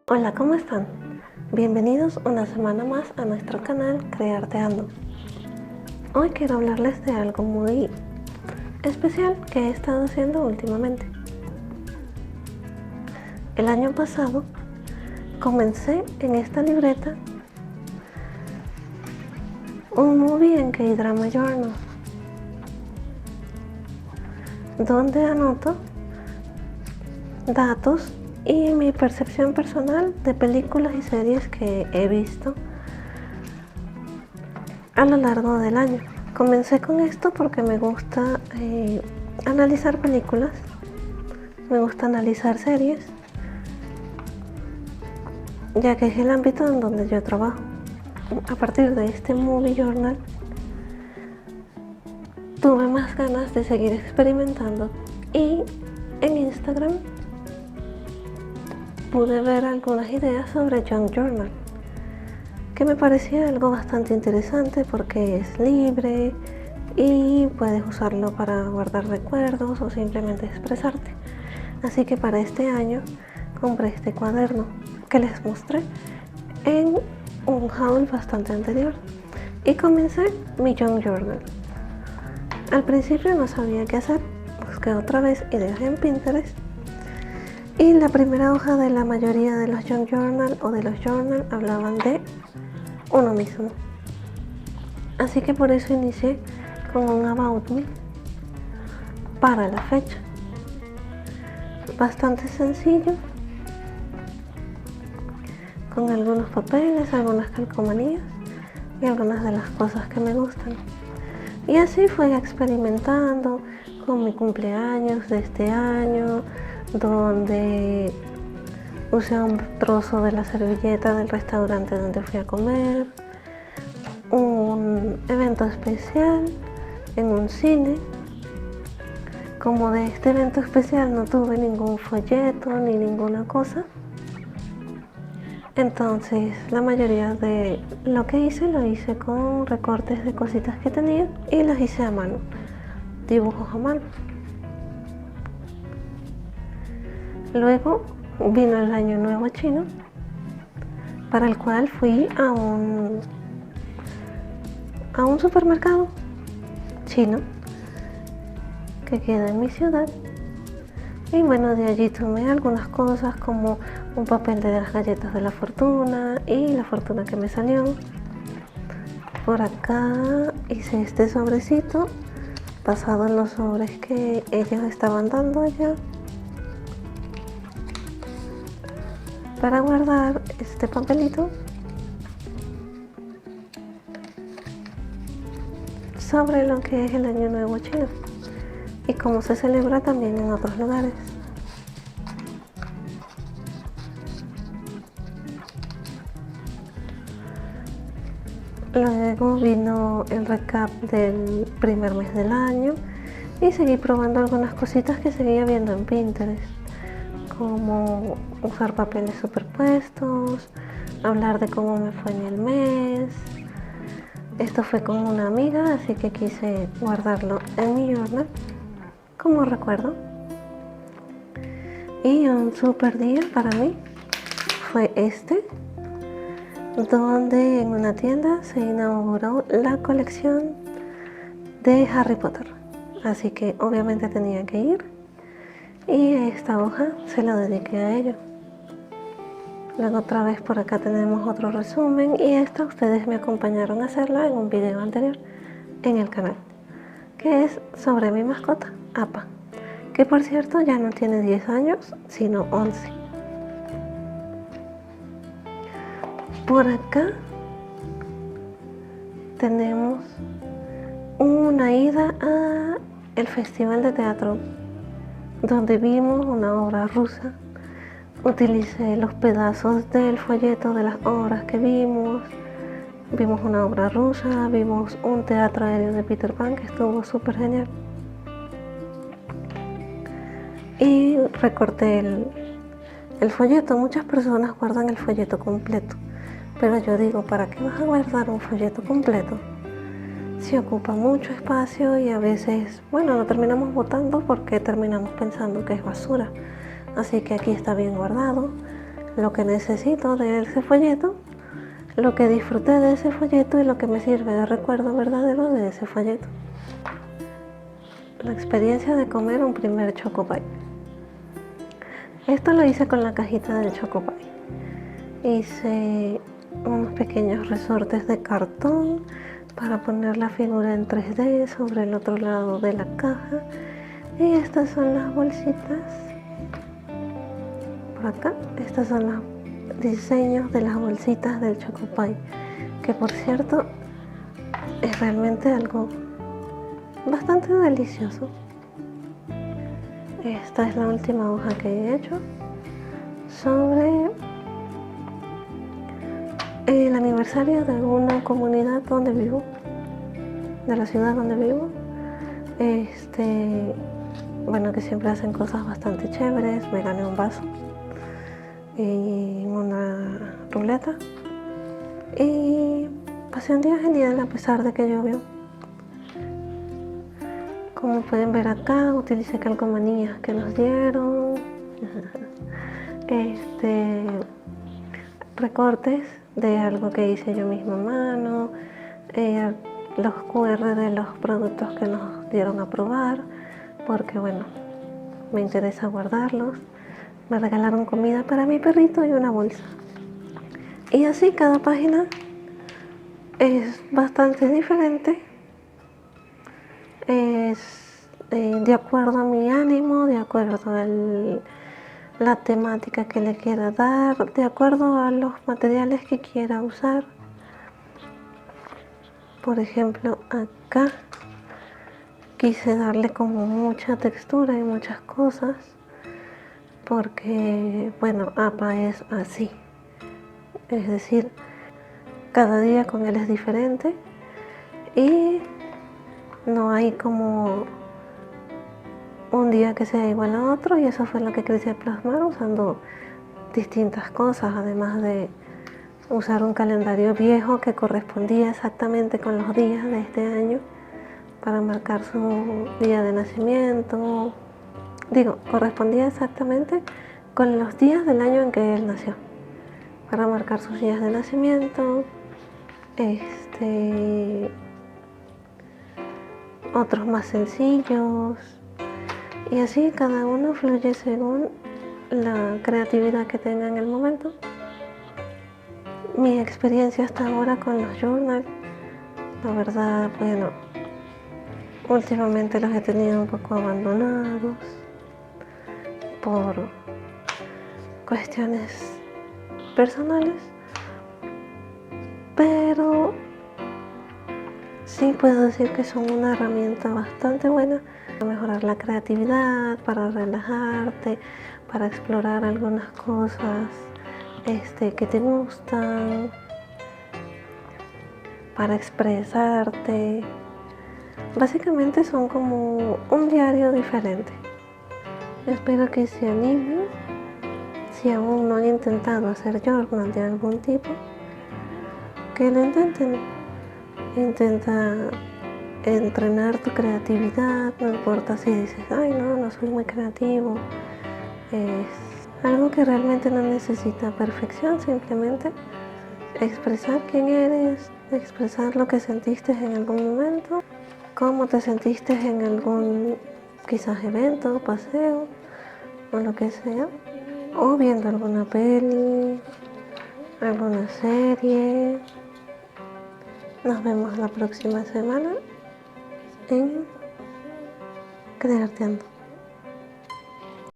Hola, ¿cómo están? Bienvenidos una semana más a nuestro canal Crearteando. Hoy quiero hablarles de algo muy especial que he estado haciendo últimamente. El año pasado comencé en esta libreta un movie en K-Drama Journal, donde anoto datos y mi percepción personal de películas y series que he visto a lo largo del año. Comencé con esto porque me gusta analizar películas, me gusta analizar series, ya que es el ámbito en donde yo trabajo. A partir de este movie journal tuve más ganas de seguir experimentando y en Instagram pude ver algunas ideas sobre Junk Journal, que me parecía algo bastante interesante porque es libre y puedes usarlo para guardar recuerdos o simplemente expresarte. Así que para este año compré este cuaderno que les mostré en un haul bastante anterior y comencé mi Junk Journal. Al principio no sabía qué hacer, busqué otra vez ideas en Pinterest y la primera hoja de la mayoría de los Junk Journal o de los journal hablaban de uno mismo. Así que por eso inicié con un About Me para la fecha. Bastante sencillo, con algunos papeles, algunas calcomanías y algunas de las cosas que me gustan. Y así fui experimentando con mi cumpleaños de este año, donde usé un trozo de la servilleta del restaurante donde fui a comer, un evento especial en un cine. Como de este evento especial no tuve ningún folleto ni ninguna cosa, entonces la mayoría de lo que hice lo hice con recortes de cositas que tenía y las hice a mano, dibujos a mano. Luego vino el año nuevo chino, para el cual fui a un supermercado chino que queda en mi ciudad. Y bueno, de allí tomé algunas cosas como un papel de las galletas de la fortuna y la fortuna que me salió. Por acá hice este sobrecito basado en los sobres que ellos estaban dando allá para guardar este papelito sobre lo que es el año nuevo chino y cómo se celebra también en otros lugares. Luego vino el recap del primer mes del año y seguí probando algunas cositas que seguía viendo en Pinterest, como usar papeles superpuestos, hablar de cómo me fue en el mes. Esto fue con una amiga, así que quise guardarlo en mi journal como recuerdo. Y un super día para mí fue este, donde en una tienda se inauguró la colección de Harry Potter, así que obviamente tenía que ir y esta hoja se la dediqué a ello. Luego otra vez por acá tenemos otro resumen y esta ustedes me acompañaron a hacerla en un video anterior en el canal, que es sobre mi mascota, Apa, que por cierto ya no tiene 10 años, sino 11. Por acá tenemos una ida a el Festival de Teatro, donde vimos una obra rusa. Utilicé los pedazos del folleto de las obras que vimos. Vimos una obra rusa, vimos un teatro aéreo de Peter Pan que estuvo súper genial. Y recorté el folleto. Muchas personas guardan el folleto completo, pero yo digo, ¿para qué vas a guardar un folleto completo? Si ocupa mucho espacio y a veces, bueno, lo terminamos botando porque terminamos pensando que es basura. Así que aquí está bien guardado. lo que necesito de ese folleto, lo que disfruté de ese folleto y lo que me sirve de recuerdo verdadero de ese folleto. La experiencia de comer un primer Choco Pie. Esto lo hice con la cajita del Choco Pie. Hice unos pequeños resortes de cartón para poner la figura en 3D sobre el otro lado de la caja. Y estas son las bolsitas. Por acá, estos son los diseños de las bolsitas del Choco Pie, que por cierto es realmente algo bastante delicioso. Esta es la última hoja que he hecho sobre el aniversario de una comunidad donde vivo, de la ciudad donde vivo. Bueno, que siempre hacen cosas bastante chéveres. Me gané un vaso y una ruleta y pasé un día genial a pesar de que llovió. Como pueden ver acá, utilicé calcomanías que nos dieron, recortes de algo que hice yo misma a mano, los QR de los productos que nos dieron a probar, porque bueno, me interesa guardarlos. Me regalaron comida para mi perrito y una bolsa. Y así cada página es bastante diferente. Es de acuerdo a mi ánimo, de acuerdo a la temática que le quiera dar, de acuerdo a los materiales que quiera usar. Por ejemplo, acá quise darle como mucha textura y muchas cosas, porque, bueno, APA es así. Es decir, cada día con él es diferente y no hay como un día que sea igual a otro, y eso fue lo que quise plasmar usando distintas cosas, además de usar un calendario viejo que correspondía exactamente con los días de este año para marcar su día de nacimiento. Digo, correspondía exactamente con los días del año en que él nació, para marcar sus días de nacimiento. Otros más sencillos, y así cada uno fluye según la creatividad que tenga en el momento. Mi experiencia hasta ahora con los journals, la verdad, bueno, últimamente los he tenido un poco abandonados por cuestiones personales, pero sí puedo decir que son una herramienta bastante buena para mejorar la creatividad, para relajarte, para explorar algunas cosas que te gustan, para expresarte. Básicamente son como un diario diferente. Espero que se animen. Si aún no han intentado hacer journal de algún tipo, que lo intenten. Intenta entrenar tu creatividad, no importa si dices, ay no soy muy creativo. Es algo que realmente no necesita perfección, simplemente expresar quién eres, expresar lo que sentiste en algún momento, cómo te sentiste en algún quizás evento, paseo o lo que sea, o viendo alguna peli, alguna serie. Nos vemos la próxima semana en Crearteando.